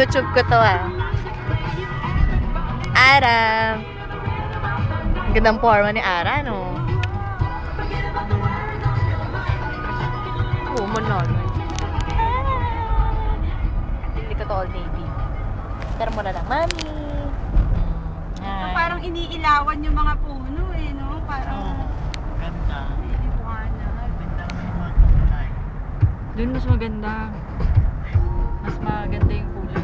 YouTube ko to Ara. Ang gandang forma ni Ara, no? Woman na, no? Hindi ko to all navy. Pero muna lang, mami. Hi. Parang iniilawan yung mga puno eh, no? Parang Ganda. iniiwanag. Ganda ng mga kulay. Doon mas maganda. Mas maganda yung kulay.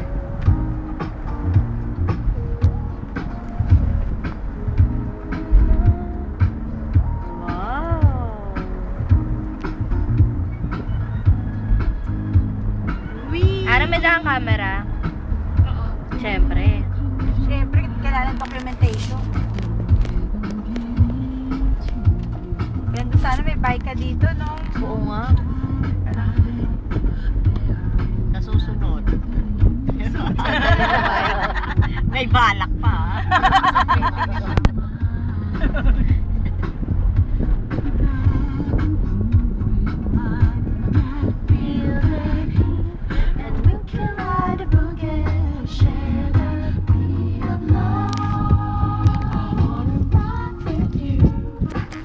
Wow. Wee! Ara, may dalang camera? Siyempre. Siyempre, kailangan documentation. Ganda sana may bike ka dito, no? Oo nga. Sa susunod. May balak pa.